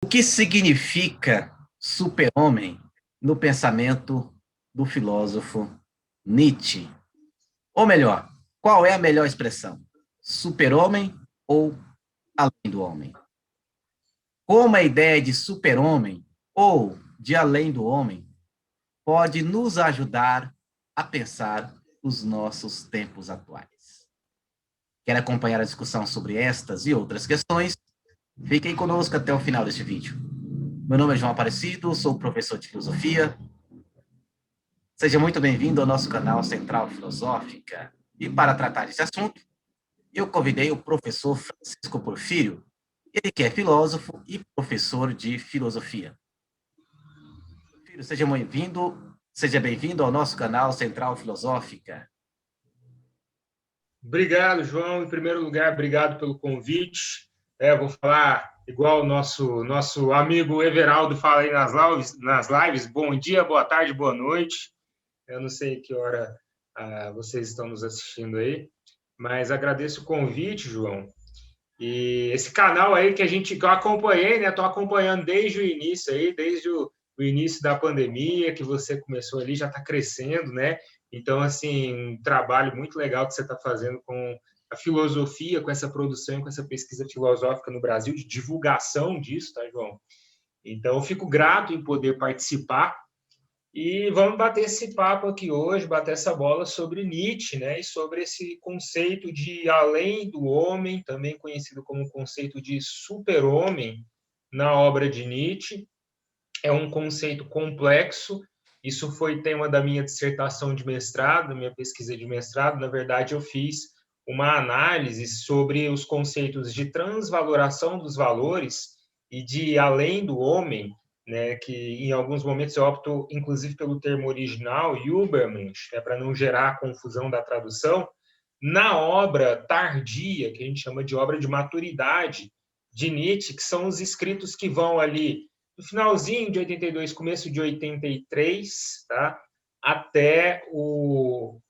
O que significa super-homem no pensamento do filósofo Nietzsche? Ou melhor, qual é a melhor expressão? Super-homem ou além do homem? Como a ideia de super-homem ou de além do homem pode nos ajudar a pensar os nossos tempos atuais? Quer acompanhar a discussão sobre estas e outras questões? Fiquem conosco até o final deste vídeo. Meu nome é João Aparecido, sou professor de filosofia. Seja muito bem-vindo ao nosso canal Central Filosófica. E para tratar desse assunto, eu convidei o professor Francisco Porfírio, ele que é filósofo e professor de filosofia. Porfírio, seja bem-vindo ao nosso canal Central Filosófica. Obrigado, João. Em primeiro lugar, obrigado pelo convite. Vou falar igual o nosso amigo Everaldo fala aí nas lives. Bom dia, boa tarde, boa noite. Eu não sei que hora vocês estão nos assistindo aí, mas agradeço o convite, João. E esse canal aí que eu acompanhei, né? Estou acompanhando desde o início aí, desde o início da pandemia, que você começou ali, já está crescendo, né? Então, assim, um trabalho muito legal que você está fazendo com a filosofia, com essa produção, com essa pesquisa filosófica no Brasil, de divulgação disso, tá, João? Então, eu fico grato em poder participar e vamos bater esse papo aqui hoje, bater essa bola sobre Nietzsche, né? E sobre esse conceito de além do homem, também conhecido como conceito de super-homem, na obra de Nietzsche. É um conceito complexo. Isso foi tema da minha dissertação de mestrado, da minha pesquisa de mestrado. Na verdade, eu fiz uma análise sobre os conceitos de transvaloração dos valores e de além do homem, né, que em alguns momentos eu opto, inclusive, pelo termo original, Übermensch, né, para não gerar a confusão da tradução, na obra tardia, que a gente chama de obra de maturidade, de Nietzsche, que são os escritos que vão ali no finalzinho de 82, começo de 83, tá? Até o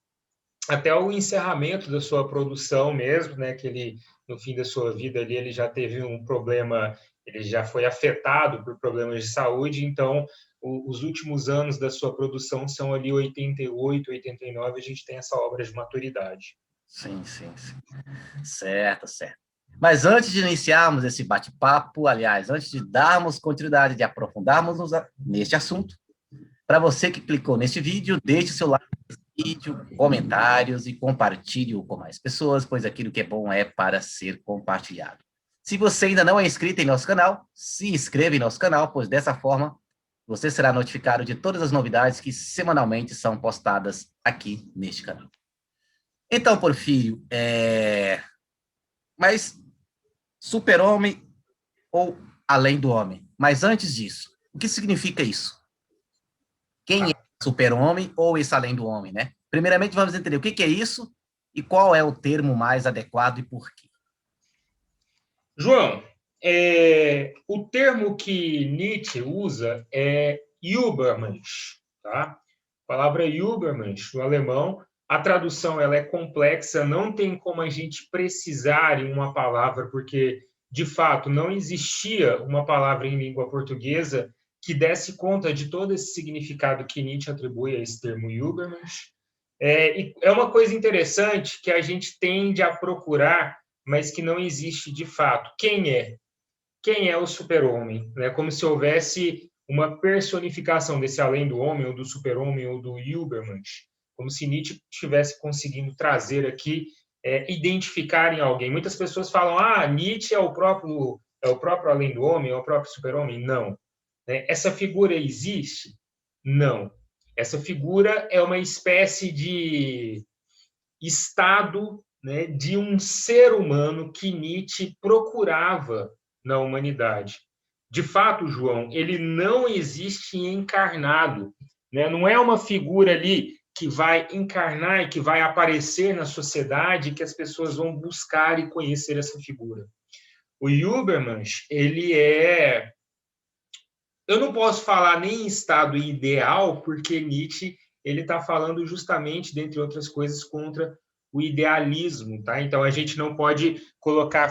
encerramento da sua produção mesmo, né? Que ele, no fim da sua vida ali, ele já teve um problema, ele já foi afetado por problemas de saúde, então os últimos anos da sua produção são ali 88, 89, a gente tem essa obra de maturidade. Sim. Certo. Mas antes de iniciarmos esse bate-papo, aliás, antes de darmos continuidade, de aprofundarmos neste assunto, para você que clicou neste vídeo, deixe o seu like nesse vídeo, comentários e compartilhe-o com mais pessoas, pois aquilo que é bom é para ser compartilhado. Se você ainda não é inscrito em nosso canal, se inscreva em nosso canal, pois dessa forma você será notificado de todas as novidades que semanalmente são postadas aqui neste canal. Então, Porfírio, mas super-homem ou além do homem? Mas antes disso, o que significa isso? Quem é super-homem ou esse além do homem, né? Primeiramente, vamos entender o que é isso e qual é o termo mais adequado e por quê. João, o termo que Nietzsche usa é Übermensch, tá? A palavra Übermensch, no alemão, a tradução ela é complexa, não tem como a gente precisar em uma palavra, porque, de fato, não existia uma palavra em língua portuguesa que desse conta de todo esse significado que Nietzsche atribui a esse termo Übermensch. E é uma coisa interessante que a gente tende a procurar, mas que não existe de fato. Quem é? Quem é o super-homem? É como se houvesse uma personificação desse além do homem, ou do super-homem, ou do Übermensch. Como se Nietzsche estivesse conseguindo trazer aqui, identificar em alguém. Muitas pessoas falam, Nietzsche é o próprio além do homem, é o próprio super-homem. Não. Essa figura existe? Não. Essa figura é uma espécie de estado, né, de um ser humano que Nietzsche procurava na humanidade. De fato, João, ele não existe encarnado, né? Não é uma figura ali que vai encarnar e que vai aparecer na sociedade, que as pessoas vão buscar e conhecer essa figura. O Übermensch, ele é... Eu não posso falar nem em estado ideal, porque Nietzsche ele está falando justamente, dentre outras coisas, contra o idealismo, tá? Então a gente não pode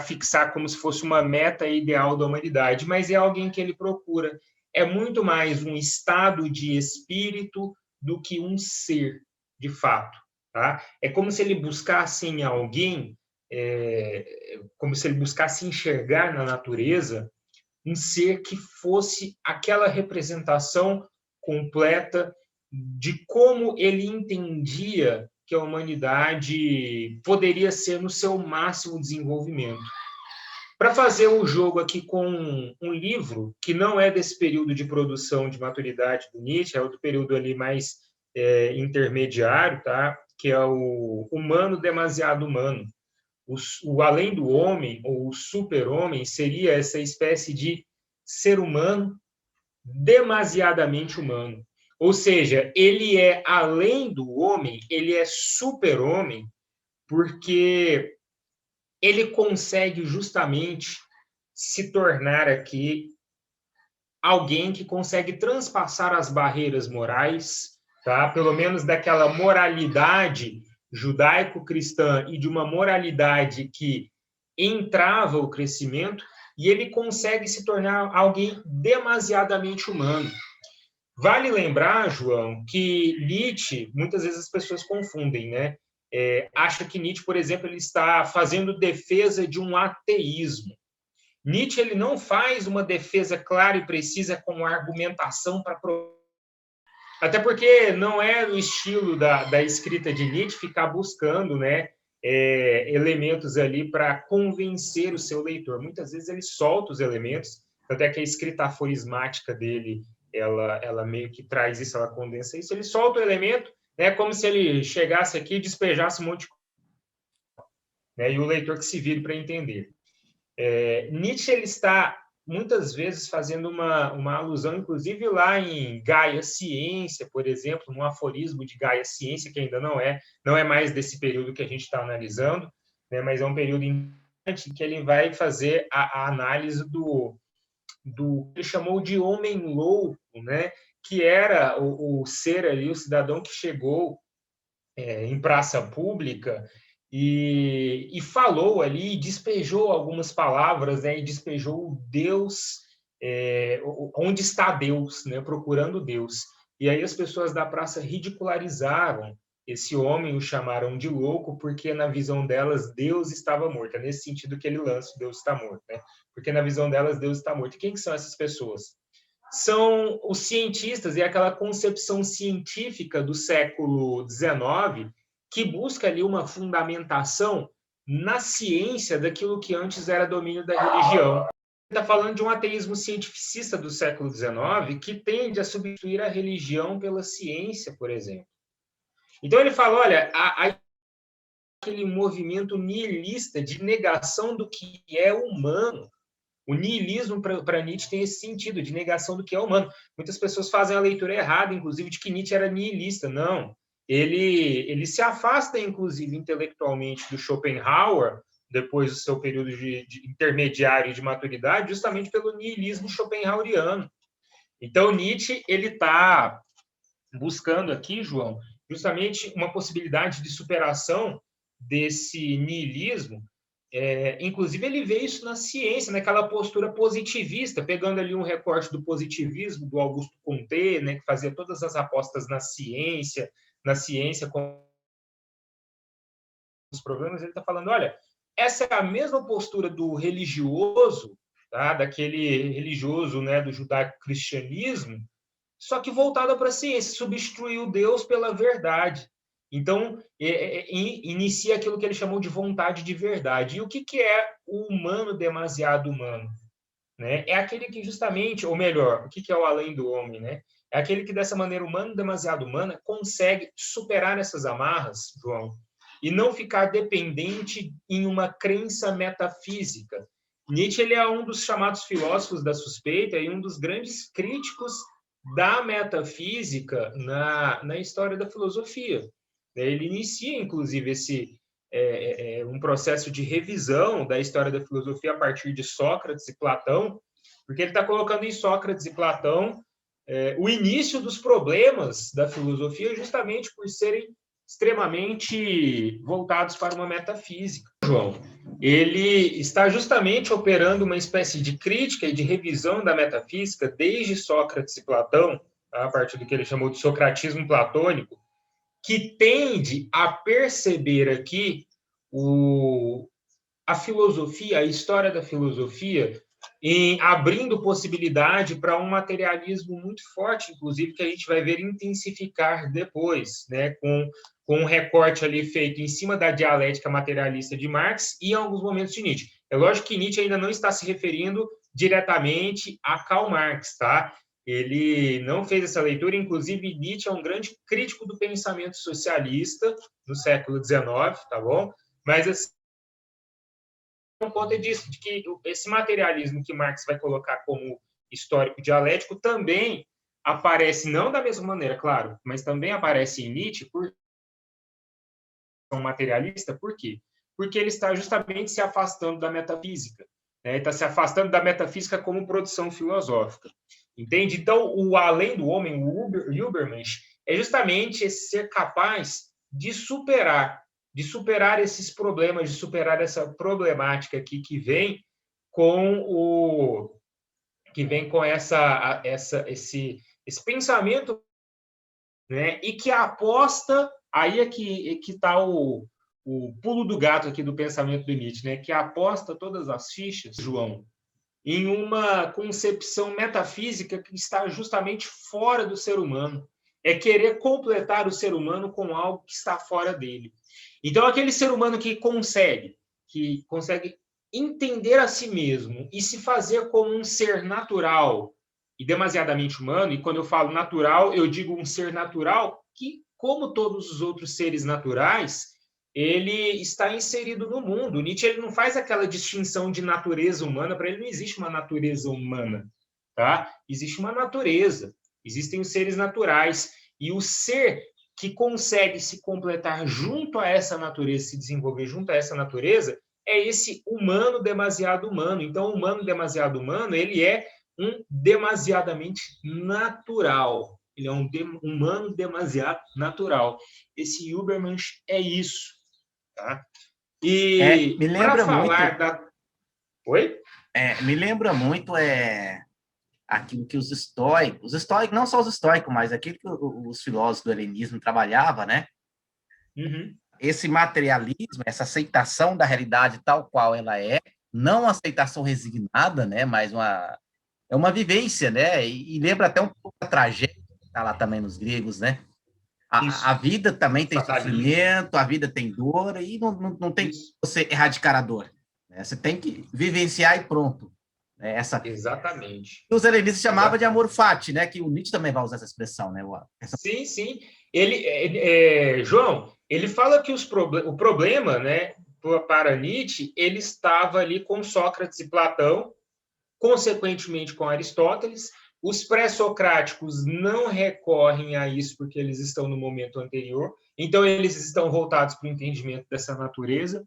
fixar como se fosse uma meta ideal da humanidade, mas é alguém que ele procura. É muito mais um estado de espírito do que um ser, de fato, tá? É como se ele buscasse em alguém, como se ele buscasse enxergar na natureza um ser que fosse aquela representação completa de como ele entendia que a humanidade poderia ser no seu máximo desenvolvimento. Para fazer o jogo aqui com um livro que não é desse período de produção de maturidade do Nietzsche, é outro período ali mais intermediário, tá? Que é o Humano Demasiado Humano. O além do homem, ou o super-homem, seria essa espécie de ser humano demasiadamente humano. Ou seja, ele é além do homem, ele é super-homem, porque ele consegue justamente se tornar aqui alguém que consegue transpassar as barreiras morais, tá? Pelo menos daquela moralidade judaico-cristã e de uma moralidade que entrava o crescimento, e ele consegue se tornar alguém demasiadamente humano. Vale lembrar, João, que Nietzsche, muitas vezes as pessoas confundem, né? Acha que Nietzsche, por exemplo, ele está fazendo defesa de um ateísmo. Nietzsche ele não faz uma defesa clara e precisa com argumentação para provar. Até porque não é o estilo da escrita de Nietzsche ficar buscando, né, elementos ali para convencer o seu leitor. Muitas vezes ele solta os elementos, tanto é que a escrita aforismática dele ela meio que traz isso, ela condensa isso. Ele solta o elemento, né, como se ele chegasse aqui e despejasse um monte de coisa, né, e o leitor que se vire para entender. Nietzsche ele está muitas vezes fazendo uma alusão, inclusive lá em Gaia Ciência, por exemplo, num aforismo de Gaia Ciência, que ainda não é mais desse período que a gente está analisando, né, mas é um período importante que ele vai fazer a análise do que ele chamou de homem louco, né, que era o ser ali, o cidadão que chegou em praça pública e falou ali, despejou algumas palavras, né, e despejou Deus, onde está Deus, né, procurando Deus. E aí as pessoas da praça ridicularizaram esse homem, o chamaram de louco, porque na visão delas Deus estava morto. É nesse sentido que ele lança Deus está morto, né? Porque na visão delas Deus está morto. E quem que são essas pessoas? São os cientistas e aquela concepção científica do século XIX que busca ali uma fundamentação na ciência daquilo que antes era domínio da religião. Está falando de um ateísmo cientificista do século XIX que tende a substituir a religião pela ciência, por exemplo. Então ele fala, olha, aquele movimento nihilista de negação do que é humano. O nihilismo, para Nietzsche, tem esse sentido, de negação do que é humano. Muitas pessoas fazem a leitura errada, inclusive, de que Nietzsche era nihilista. Não. Ele se afasta, inclusive, intelectualmente do Schopenhauer, depois do seu período de intermediário de maturidade, justamente pelo nihilismo schopenhaueriano. Então, Nietzsche ele está buscando aqui, João, justamente uma possibilidade de superação desse nihilismo. Inclusive, ele vê isso na ciência, naquela postura positivista, pegando ali um recorte do positivismo do Augusto Comte, né, que fazia todas as apostas na ciência com os problemas. Ele está falando, olha, essa é a mesma postura do religioso, tá, daquele religioso, né, do judaico-cristianismo, só que voltada para a ciência, substituiu Deus pela verdade. Então, inicia aquilo que ele chamou de vontade de verdade. E o que é o humano demasiado humano? Né? É aquele que justamente, ou melhor, o que é o além do homem? Né? É aquele que, dessa maneira humano demasiado humana, consegue superar essas amarras, João, e não ficar dependente em uma crença metafísica. Nietzsche ele é um dos chamados filósofos da suspeita e um dos grandes críticos da metafísica na história da filosofia. Ele inicia, inclusive, um processo de revisão da história da filosofia a partir de Sócrates e Platão, porque ele está colocando em Sócrates e Platão o início dos problemas da filosofia, justamente por serem extremamente voltados para uma metafísica. João, ele está justamente operando uma espécie de crítica e de revisão da metafísica desde Sócrates e Platão, a partir do que ele chamou de socratismo platônico, que tende a perceber aqui a filosofia, a história da filosofia, em abrindo possibilidade para um materialismo muito forte, inclusive, que a gente vai ver intensificar depois, né, com um recorte ali feito em cima da dialética materialista de Marx e em alguns momentos de Nietzsche. É lógico que Nietzsche ainda não está se referindo diretamente a Karl Marx, tá? Ele não fez essa leitura, inclusive Nietzsche é um grande crítico do pensamento socialista no século XIX, tá bom? Mas, assim, por conta disso, de que esse materialismo que Marx vai colocar como histórico dialético também aparece, não da mesma maneira, claro, mas também aparece em Nietzsche por um materialista. Por quê? Porque ele está justamente se afastando da metafísica, né? Ele está se afastando da metafísica como produção filosófica. Entende? Então, o além do homem, o Übermensch, é justamente esse ser capaz de superar esses problemas, de superar essa problemática aqui que vem com esse pensamento, né? E que aposta, aí é que está o pulo do gato aqui do pensamento do Nietzsche, né? Que aposta todas as fichas, João, em uma concepção metafísica que está justamente fora do ser humano. É querer completar o ser humano com algo que está fora dele. Então, aquele ser humano que consegue entender a si mesmo e se fazer como um ser natural e demasiadamente humano, e quando eu falo natural, eu digo um ser natural que, como todos os outros seres naturais, ele está inserido no mundo. Nietzsche ele não faz aquela distinção de natureza humana, para ele não existe uma natureza humana, tá? Existe uma natureza, existem os seres naturais, e o ser que consegue se completar junto a essa natureza, se desenvolver junto a essa natureza, é esse humano demasiado humano. Então, o humano demasiado humano, ele é um demasiadamente natural. Ele é um humano demasiado natural. Esse Übermensch é isso. Tá? E me lembra falar muito, Oi? Me lembra muito aquilo que os estoicos, não só os estoicos, mas aquilo que os filósofos do helenismo trabalhavam, né? Uhum. Esse materialismo, essa aceitação da realidade tal qual ela é, não uma aceitação resignada, né? Mas é uma vivência, né? E lembra até um pouco a tragédia que está lá também nos gregos, né? A vida também tem sofrimento, a vida tem dor, e não tem Isso. você erradicar a dor. Né? Você tem que vivenciar e pronto. Né? Exatamente. Os helenistas chamavam de amor fati, né? Que o Nietzsche também vai usar essa expressão, né? Sim, sim. João, ele fala que o problema, né, para Nietzsche, ele estava ali com Sócrates e Platão, consequentemente com Aristóteles. Os pré-socráticos não recorrem a isso porque eles estão no momento anterior, então eles estão voltados para o entendimento dessa natureza.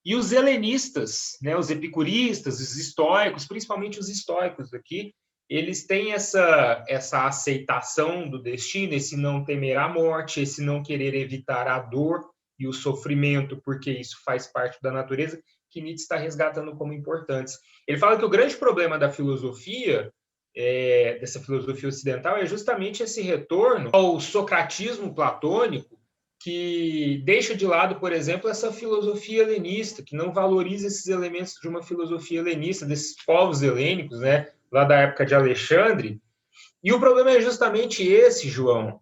E os helenistas, né, os epicuristas, os estoicos, principalmente os estoicos aqui, eles têm essa aceitação do destino, esse não temer a morte, esse não querer evitar a dor e o sofrimento, porque isso faz parte da natureza, que Nietzsche está resgatando como importantes. Ele fala que o grande problema da filosofia, dessa filosofia ocidental, é justamente esse retorno ao socratismo platônico, que deixa de lado, por exemplo, essa filosofia helenista, que não valoriza esses elementos de uma filosofia helenista, desses povos helênicos, né, lá da época de Alexandre. E o problema é justamente esse, João.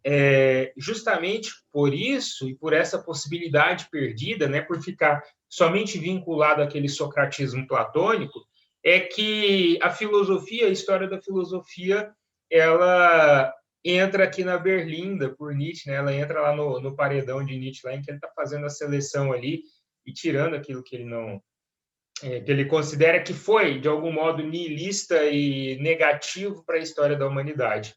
Justamente por isso e por essa possibilidade perdida, né, por ficar somente vinculado àquele socratismo platônico, é que a filosofia, a história da filosofia, ela entra aqui na berlinda por Nietzsche, né? Ela entra lá no paredão de Nietzsche, lá em que ele está fazendo a seleção ali e tirando aquilo que ele não que ele considera que foi, de algum modo, nihilista e negativo para a história da humanidade.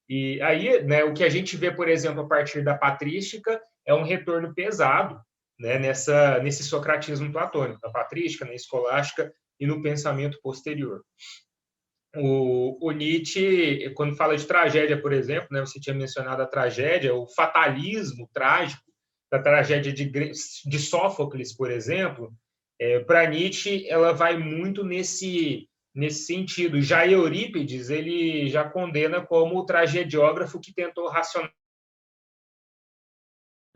E aí, né, o que a gente vê, por exemplo, a partir da patrística, é um retorno pesado, né, nesse socratismo platônico, na patrística, na escolástica e no pensamento posterior. O Nietzsche, quando fala de tragédia, por exemplo, né, você tinha mencionado a tragédia, o fatalismo trágico, da tragédia de Sófocles, por exemplo, para Nietzsche, ela vai muito nesse sentido. Já Eurípides, ele já condena como o tragediógrafo que tentou racionalizar,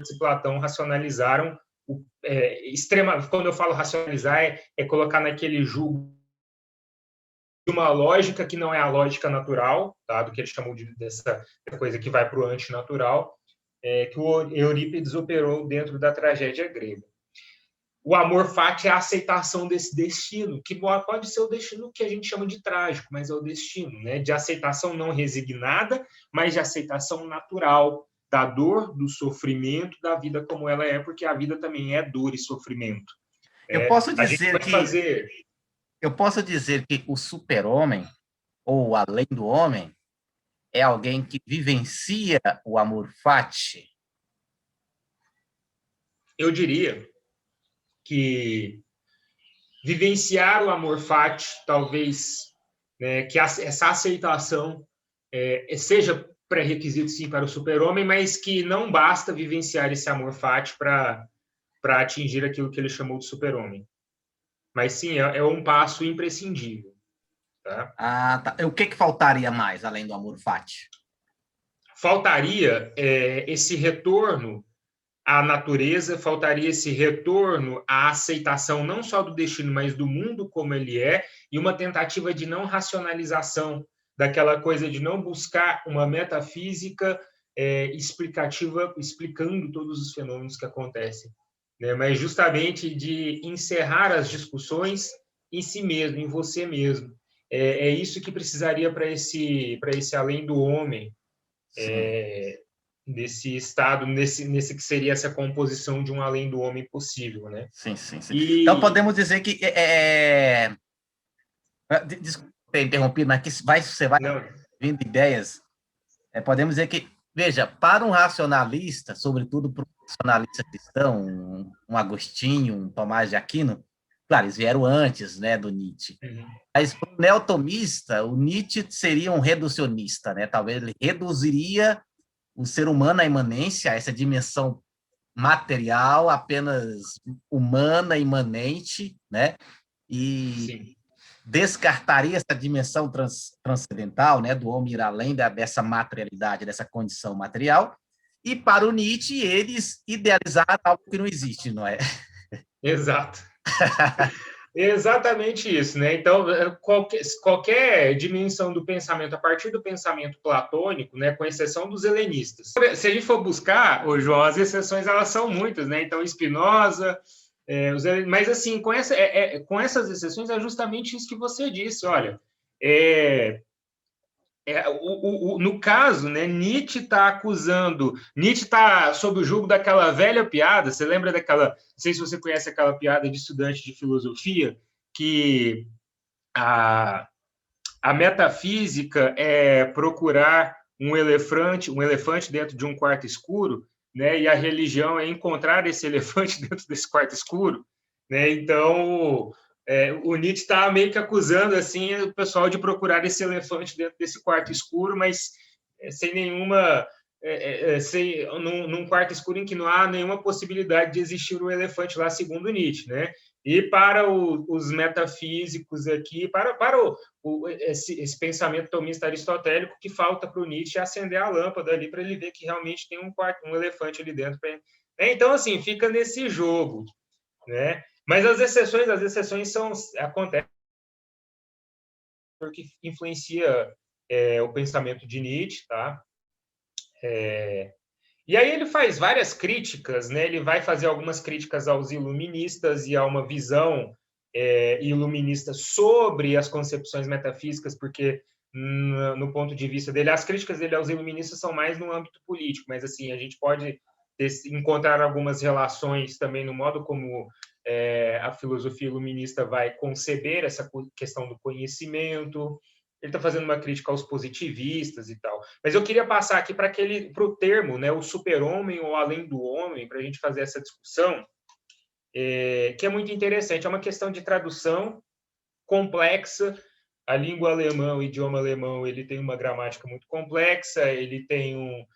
e Platão racionalizaram quando eu falo racionalizar, colocar naquele julgo uma lógica que não é a lógica natural, tá? Do que ele chamou dessa coisa que vai para o antinatural, que o Eurípides operou dentro da tragédia grega. O amor fati é a aceitação desse destino, que pode ser o destino que a gente chama de trágico, mas é o destino, né? De aceitação não resignada, mas de aceitação natural da dor, do sofrimento, da vida como ela é, porque a vida também é dor e sofrimento. Eu posso A gente dizer vai fazer... Eu posso dizer que o super-homem, ou além do homem, é alguém que vivencia o amor fati? Eu diria que vivenciar o amor fati, talvez, né, que essa aceitação seja pré-requisito, sim, para o super-homem, mas que não basta vivenciar esse amor fati para atingir aquilo que ele chamou de super-homem. Mas, sim, é um passo imprescindível. Tá? Ah, tá. O que faltaria mais, além do amor fati? Faltaria esse retorno à natureza, faltaria esse retorno à aceitação não só do destino, mas do mundo como ele é, e uma tentativa de não racionalização, daquela coisa de não buscar uma metafísica explicativa, explicando todos os fenômenos que acontecem, né? Mas justamente de encerrar as discussões em si mesmo, em você mesmo. É isso que precisaria para esse além do homem, desse estado, nesse que seria essa composição de um além do homem possível, né? Sim. Então, podemos dizer que... Desculpe ter interrompido, mas que você vai vindo ideias. Podemos dizer que, veja, para um racionalista, sobretudo para um racionalista cristão, um Agostinho, um Tomás de Aquino, claro, eles vieram antes, né, do Nietzsche. Mas para o neotomista, o Nietzsche seria um reducionista, né? Talvez ele reduziria o ser humano à imanência, a essa dimensão material, apenas humana, imanente, né? E Sim. descartaria essa dimensão transcendental, né, do homem ir além dessa materialidade, dessa condição material. E para o Nietzsche, eles idealizaram algo que não existe, não é? Exato. Exatamente isso, né? Então, qualquer dimensão do pensamento, a partir do pensamento platônico, né, com exceção dos helenistas. Se a gente for buscar, João, as exceções elas são muitas, né? Então, Spinoza, mas assim, com essas exceções é justamente isso que você disse. Olha, no caso, né, Nietzsche está sob o julgo daquela velha piada. Você lembra daquela? Não sei se você conhece aquela piada de estudante de filosofia, que a metafísica é procurar um elefante dentro de um quarto escuro, né, e a religião é encontrar esse elefante dentro desse quarto escuro, né? Então, o Nietzsche está meio que acusando assim o pessoal de procurar esse elefante dentro desse quarto escuro, mas sem nenhuma num quarto escuro em que não há nenhuma possibilidade de existir um elefante lá, segundo Nietzsche, né? E para os metafísicos aqui, para esse pensamento tomista aristotélico, que falta para o Nietzsche acender a lâmpada ali para ele ver que realmente tem um elefante ali dentro. Então, assim, fica nesse jogo, né? Mas as exceções acontecem porque influencia o pensamento de Nietzsche, tá? E aí ele faz várias críticas, né? Ele vai fazer algumas críticas aos iluministas e a uma visão iluminista sobre as concepções metafísicas, porque no ponto de vista dele, as críticas dele aos iluministas são mais no âmbito político, mas assim, a gente pode encontrar algumas relações também no modo como a filosofia iluminista vai conceber essa questão do conhecimento. Ele está fazendo uma crítica aos positivistas e tal. Mas eu queria passar aqui para o termo, né, o super-homem ou além do homem, para a gente fazer essa discussão, que é muito interessante. É uma questão de tradução complexa. A língua alemã, o idioma alemão, ele tem uma gramática muito complexa, ele tem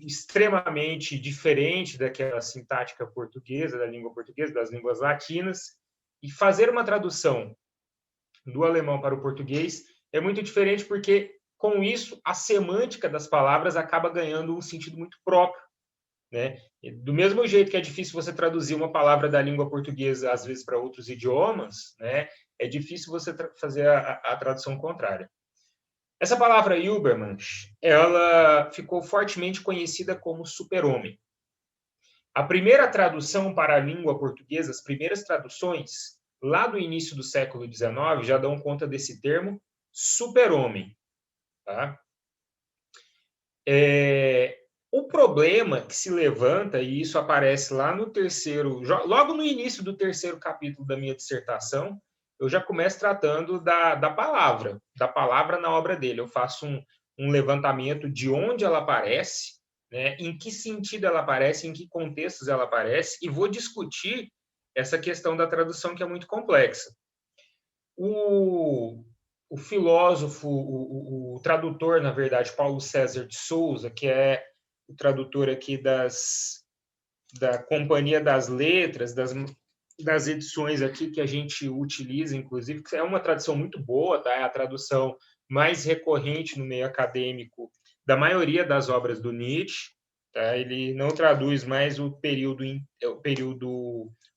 extremamente diferente daquela sintática portuguesa, da língua portuguesa, das línguas latinas, e fazer uma tradução do alemão para o português é muito diferente porque, com isso, a semântica das palavras acaba ganhando um sentido muito próprio, né? Do mesmo jeito que é difícil você traduzir uma palavra da língua portuguesa, às vezes, para outros idiomas, né? É difícil você fazer a tradução contrária. Essa palavra Übermensch, ela ficou fortemente conhecida como super-homem. A primeira tradução para a língua portuguesa, as primeiras traduções, lá do início do século XIX, já dão conta desse termo super-homem. Tá? O problema que se levanta, e isso aparece lá no terceiro, logo no início do terceiro capítulo da minha dissertação, eu já começo tratando da palavra na obra dele. Eu faço um levantamento de onde ela aparece, né, em que sentido ela aparece, em que contextos ela aparece, e vou discutir essa questão da tradução que é muito complexa. O filósofo, o tradutor, na verdade, Paulo César de Souza, que é o tradutor aqui da Companhia das Letras, das edições aqui que a gente utiliza, inclusive, que é uma tradução muito boa, tá? É a tradução mais recorrente no meio acadêmico da maioria das obras do Nietzsche. Tá? Ele não traduz mais o período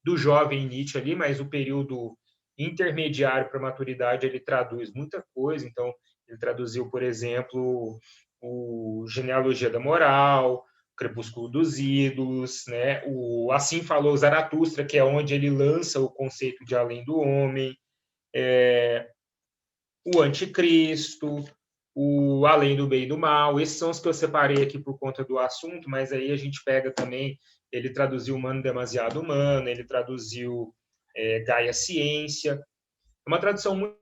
do jovem Nietzsche ali, mas o período intermediário para a maturidade ele traduz muita coisa. Então, ele traduziu, por exemplo, o Genealogia da Moral, Crepúsculo dos Ídolos, né? O Assim Falou Zaratustra, que é onde ele lança o conceito de além do homem, o Anticristo, o Além do Bem e do Mal. Esses são os que eu separei aqui por conta do assunto, mas aí a gente pega também, ele traduziu Humano Demasiado Humano, ele traduziu Gaia Ciência. É uma tradução muito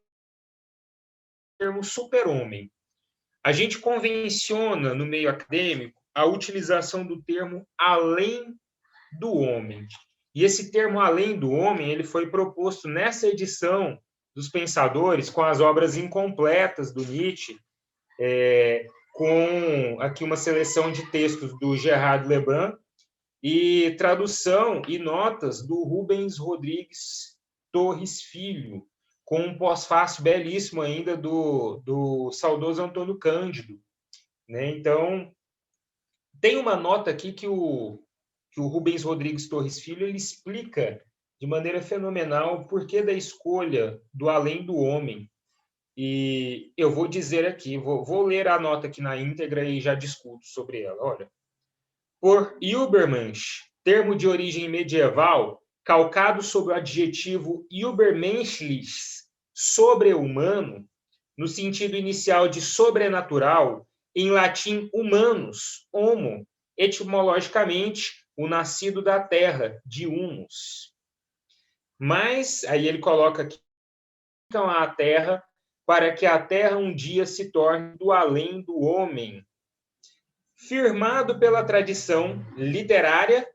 termo super-homem. A gente convenciona no meio acadêmico a utilização do termo além do homem. E esse termo além do homem, ele foi proposto nessa edição dos Pensadores com as obras incompletas do Nietzsche, com aqui uma seleção de textos do Gerard Lebrun e tradução e notas do Rubens Rodrigues Torres Filho, com um pós-fácil belíssimo ainda do saudoso Antônio Cândido. Né? Então, tem uma nota aqui que o Rubens Rodrigues Torres Filho ele explica de maneira fenomenal o porquê da escolha do além do homem. E eu vou dizer aqui, vou ler a nota aqui na íntegra e já discuto sobre ela. Olha, por Übermensch, termo de origem medieval, calcado sobre o adjetivo übermenschlich, sobre-humano, no sentido inicial de sobrenatural, em latim humanus, homo, etimologicamente, o nascido da terra, de humus. Mas, aí ele coloca aqui, então, a terra, para que a terra um dia se torne do além do homem. Firmado pela tradição literária,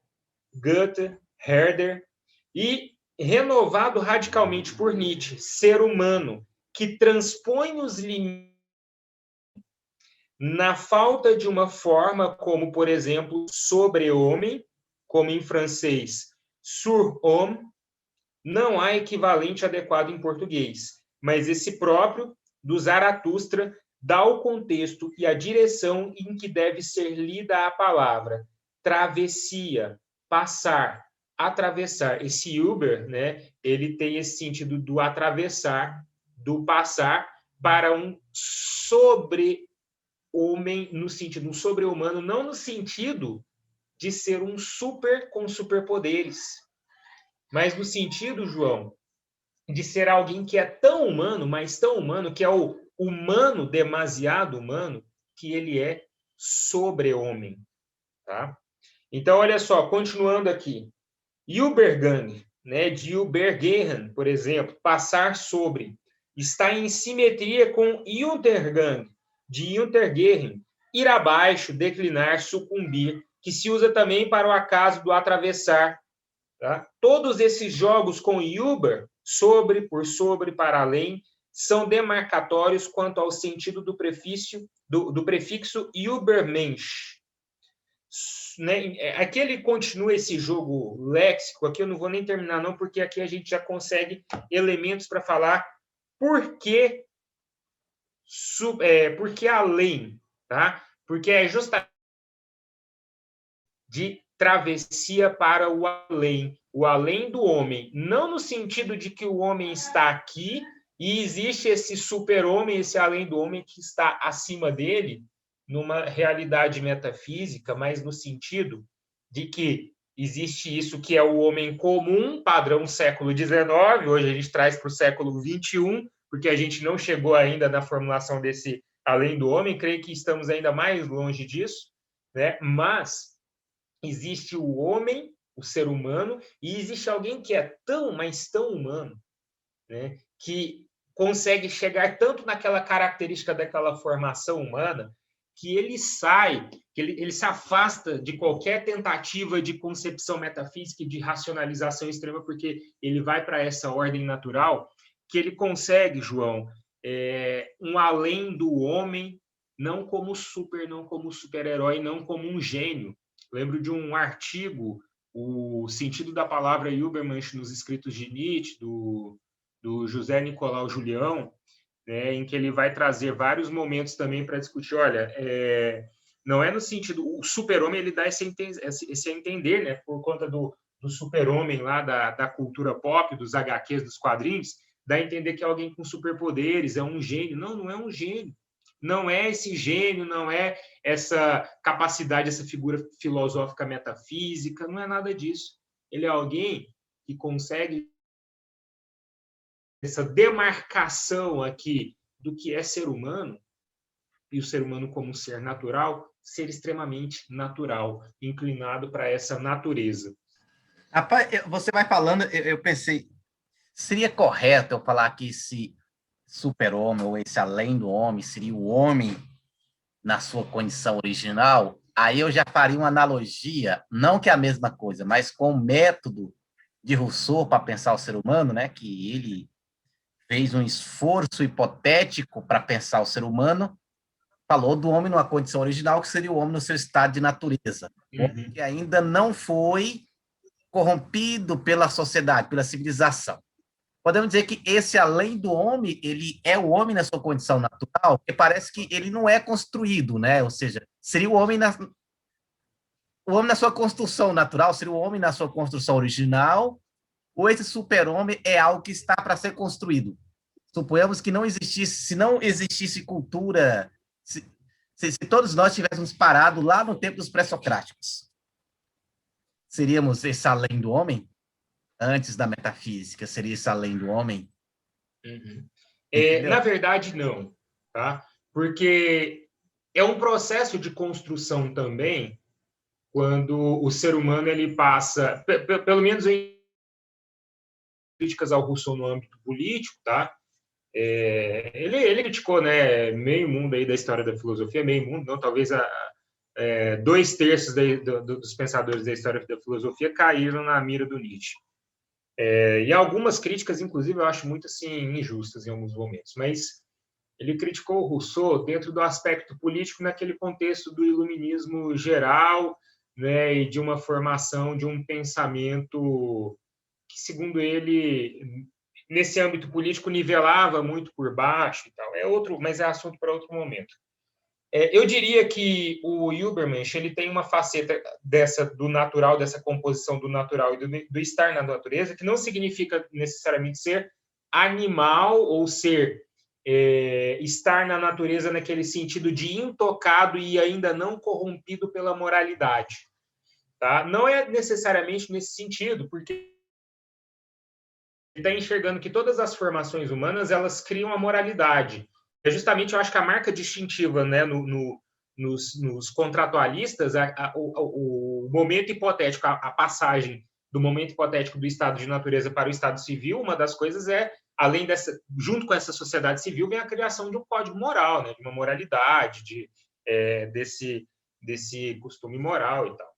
Goethe, Herder, e renovado radicalmente por Nietzsche, ser humano, que transpõe os limites na falta de uma forma como, por exemplo, sobre-homem, como em francês, surhomme, não há equivalente adequado em português, mas esse próprio do Zaratustra dá o contexto e a direção em que deve ser lida a palavra. Travessia, passar, atravessar. Esse Uber, né, ele tem esse sentido do atravessar, do passar para um sobre-homem, no sentido um sobre-humano, não no sentido de ser um super com superpoderes, mas no sentido, João, de ser alguém que é tão humano, mas tão humano, que é o humano demasiado humano, que ele é sobre-homem. Tá? Então, olha só, continuando aqui. Übergang, né, de Übergehen, por exemplo, passar sobre, está em simetria com Untergang, de Untergehen, ir abaixo, declinar, sucumbir, que se usa também para o acaso do atravessar. Tá? Todos esses jogos com Über, sobre, por sobre, para além, são demarcatórios quanto ao sentido do prefixo Übermensch. Né? Aqui ele continua esse jogo léxico, aqui eu não vou nem terminar não, porque aqui a gente já consegue elementos para falar por que além, tá? Porque é justamente de travessia para o além do homem, não no sentido de que o homem está aqui e existe esse super-homem, esse além do homem que está acima dele, numa realidade metafísica, mas no sentido de que existe isso que é o homem comum, padrão século XIX, hoje a gente traz para o século XXI, porque a gente não chegou ainda na formulação desse além do homem, creio que estamos ainda mais longe disso, né? Mas existe o homem, o ser humano, e existe alguém que é tão, mas tão humano, né? Que consegue chegar tanto naquela característica daquela formação humana que ele sai, que ele se afasta de qualquer tentativa de concepção metafísica e de racionalização extrema, porque ele vai para essa ordem natural, que ele consegue, João, um além do homem, não como super-herói, não como um gênio. Lembro de um artigo, o sentido da palavra Übermensch nos escritos de Nietzsche, do José Nicolau Julião, né, em que ele vai trazer vários momentos também para discutir, olha, não é no sentido, o super-homem ele dá esse a entender, né, por conta do super-homem lá da cultura pop, dos HQs, dos quadrinhos, dá a entender que é alguém com superpoderes, é um gênio. Não, não é um gênio. Não é esse gênio, não é essa capacidade, essa figura filosófica metafísica, não é nada disso. Ele é alguém que consegue essa demarcação aqui do que é ser humano, e o ser humano como ser natural, ser extremamente natural, inclinado para essa natureza. Rapaz, você vai falando, eu pensei, seria correto eu falar que esse super-homem ou esse além do homem seria o homem na sua condição original? Aí eu já faria uma analogia, não que é a mesma coisa, mas com o método de Rousseau para pensar o ser humano, né? Que ele fez um esforço hipotético para pensar o ser humano, falou do homem numa condição original, que seria o homem no seu estado de natureza. O homem que ainda não foi corrompido pela sociedade, pela civilização. Podemos dizer que esse além do homem, ele é o homem na sua condição natural, porque parece que ele não é construído, né? Ou seja, seria o homem na sua construção natural, seria o homem na sua construção original, ou esse super-homem é algo que está para ser construído? Suponhamos que não existisse, se não existisse cultura, se todos nós tivéssemos parado lá no tempo dos pré-socráticos, seríamos esse além do homem? Antes da metafísica, seria esse além do homem? Na verdade, não. Tá? Porque é um processo de construção também, quando o ser humano ele passa, pelo menos em críticas ao Rousseau no âmbito político, tá? Ele criticou, né, meio mundo aí da história da filosofia, meio mundo, não, talvez 2/3 dos pensadores da história da filosofia caíram na mira do Nietzsche. E algumas críticas, inclusive, eu acho muito assim, injustas em alguns momentos, mas ele criticou o Rousseau dentro do aspecto político naquele contexto do iluminismo geral, né, e de uma formação de um pensamento que, segundo ele, nesse âmbito político, nivelava muito por baixo e tal. Mas é assunto para outro momento. Eu diria que o Übermensch ele tem uma faceta do natural, dessa composição do natural e do estar na natureza, que não significa necessariamente ser animal ou estar na natureza naquele sentido de intocado e ainda não corrompido pela moralidade. Tá? Não é necessariamente nesse sentido, porque ele está enxergando que todas as formações humanas elas criam a moralidade. É justamente, eu acho que a marca distintiva, né, nos contratualistas, o momento hipotético, a passagem do momento hipotético do estado de natureza para o estado civil, uma das coisas além dessa, junto com essa sociedade civil, vem a criação de um código moral, né, de uma moralidade, desse costume moral e tal.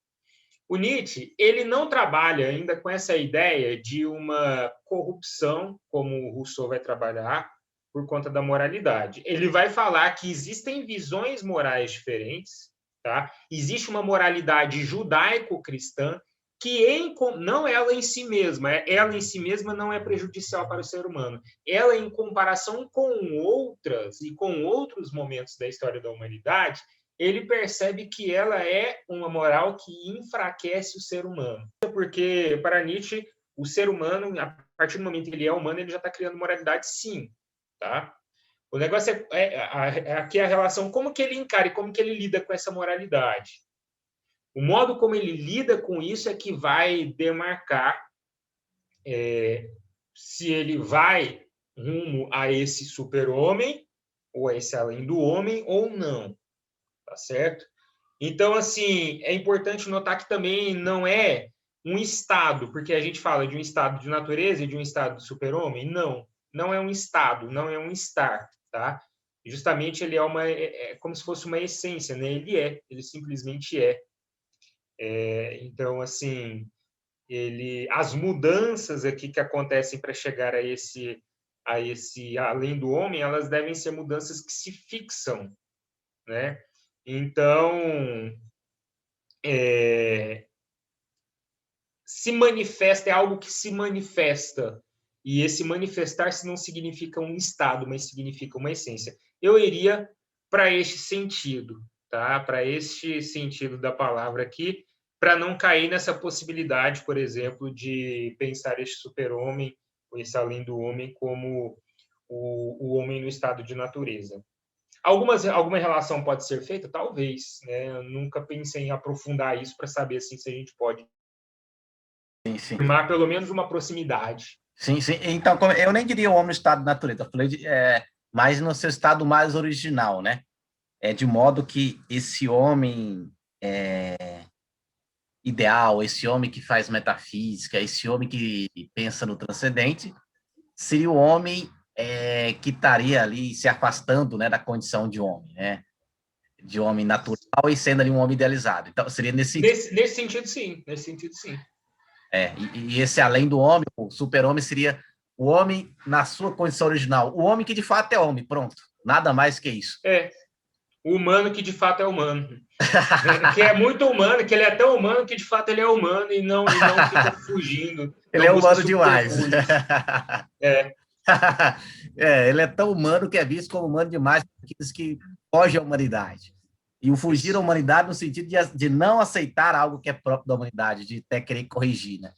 O Nietzsche, ele não trabalha ainda com essa ideia de uma corrupção, como o Rousseau vai trabalhar, por conta da moralidade. Ele vai falar que existem visões morais diferentes, tá? Existe uma moralidade judaico-cristã que não ela em si mesma, ela em si mesma não é prejudicial para o ser humano. Ela, em comparação com outras e com outros momentos da história da humanidade, ele percebe que ela é uma moral que enfraquece o ser humano. Porque, para Nietzsche, o ser humano, a partir do momento que ele é humano, ele já está criando moralidade, sim. Tá? O negócio aqui a relação, como que ele encara e como que ele lida com essa moralidade. O modo como ele lida com isso é que vai demarcar se ele vai rumo a esse super-homem, ou a esse além do homem, ou não. Tá certo? Então, assim, é importante notar que também não é um estado, porque a gente fala de um estado de natureza e de um estado de super-homem. Não, não é um estado, não é um estar, tá? Justamente ele é como se fosse uma essência, né? Ele simplesmente é. Então, assim, as mudanças aqui que acontecem para chegar a esse além do homem, elas devem ser mudanças que se fixam, né? Então, se manifesta, é algo que se manifesta. E esse manifestar-se não significa um estado, mas significa uma essência. Eu iria para este sentido, tá? Para este sentido da palavra aqui, para não cair nessa possibilidade, por exemplo, de pensar este super-homem, ou esse além do homem, como o homem no estado de natureza. Alguma relação pode ser feita? Talvez. Né? Eu nunca pensei em aprofundar isso para saber assim, se a gente pode afirmar pelo menos uma proximidade. Sim, sim. Então, eu nem diria o homem no estado de natureza, eu falei mais no seu estado mais original, né? De modo que esse homem ideal, esse homem que faz metafísica, esse homem que pensa no transcendente, seria o homem que estaria ali se afastando, né, da condição de homem, né? De homem natural e sendo ali um homem idealizado. Então, seria nesse sentido. Nesse sentido, sim. Nesse sentido, sim. E esse além do homem, o super-homem seria o homem na sua condição original. O homem que de fato é homem, pronto. Nada mais que isso. O humano que de fato é humano. Que é muito humano, que ele é tão humano que de fato ele é humano e não fica fugindo. Ele é humano demais. Ele é tão humano que é visto como humano demais por aqueles que fogem à humanidade. E o fugir à humanidade no sentido de não aceitar algo que é próprio da humanidade, de até querer corrigir, né?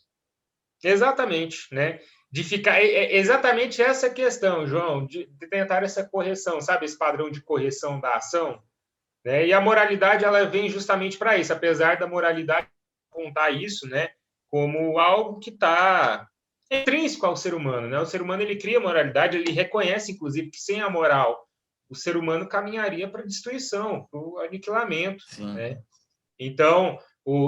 Exatamente, né? De ficar... exatamente essa questão, João, de tentar essa correção, sabe? Esse padrão de correção da ação. Né? E a moralidade, ela vem justamente para isso, apesar da moralidade apontar isso, né? Como algo que está intrínseco ao ser humano, né? O ser humano, ele cria moralidade, ele reconhece, inclusive, que sem a moral o ser humano caminharia para a destruição, para o aniquilamento. Né? Então,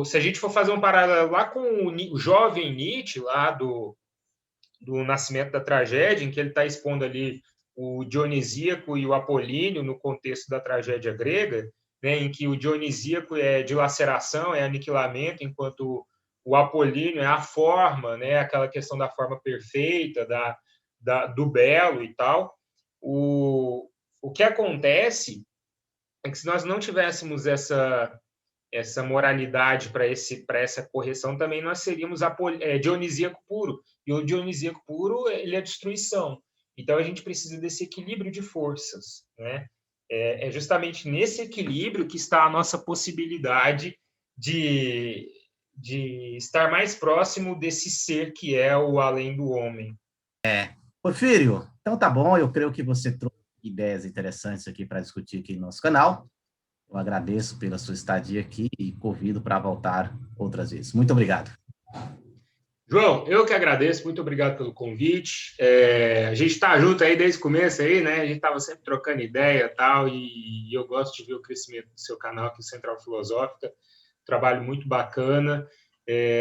se a gente for fazer um paralelo lá com o jovem Nietzsche, lá do Nascimento da Tragédia, em que ele está expondo ali o Dionisíaco e o Apolíneo no contexto da tragédia grega, né, em que o Dionisíaco é dilaceração, é aniquilamento, enquanto o Apolíneo é a forma, né, aquela questão da forma perfeita, do belo e tal. O que acontece é que se nós não tivéssemos essa moralidade para essa correção, também nós seríamos dionisíaco puro. E o dionisíaco puro, ele é destruição. Então, a gente precisa desse equilíbrio de forças. Né? É justamente nesse equilíbrio que está a nossa possibilidade de estar mais próximo desse ser que é o além do homem. Porfírio, então tá bom, eu creio que você trouxe ideias interessantes aqui para discutir aqui no nosso canal. Eu agradeço pela sua estadia aqui e convido para voltar outras vezes. Muito obrigado. João, eu que agradeço, muito obrigado pelo convite. A gente está junto aí desde o começo aí, né? A gente estava sempre trocando ideia e tal, e eu gosto de ver o crescimento do seu canal aqui, Central Filosófica. Trabalho muito bacana.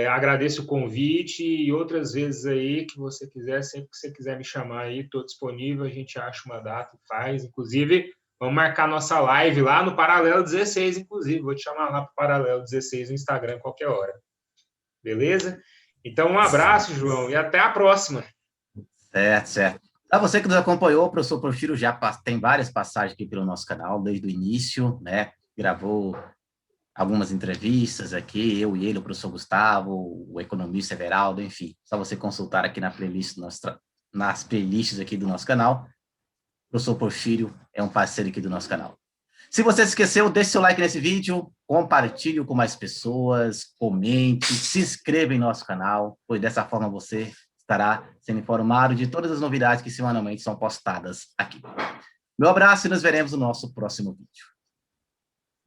Agradeço o convite e outras vezes aí que você quiser, sempre que você quiser me chamar aí, estou disponível, a gente acha uma data e faz. Inclusive, vamos marcar nossa live lá no Paralelo 16, inclusive. Vou te chamar lá para o Paralelo 16 no Instagram qualquer hora. Beleza? Então, um abraço, João, e até a próxima. Certo. Para você que nos acompanhou, o professor Porfírio já tem várias passagens aqui pelo nosso canal, desde o início, né? Gravou algumas entrevistas aqui, eu e ele, o professor Gustavo, o economista Everaldo, enfim. Só você consultar aqui na playlist, nas playlists aqui do nosso canal. O professor Porfírio é um parceiro aqui do nosso canal. Se você se esqueceu, deixe seu like nesse vídeo, compartilhe com mais pessoas, comente, se inscreva em nosso canal, pois dessa forma você estará sendo informado de todas as novidades que semanalmente são postadas aqui. Meu abraço e nos veremos no nosso próximo vídeo.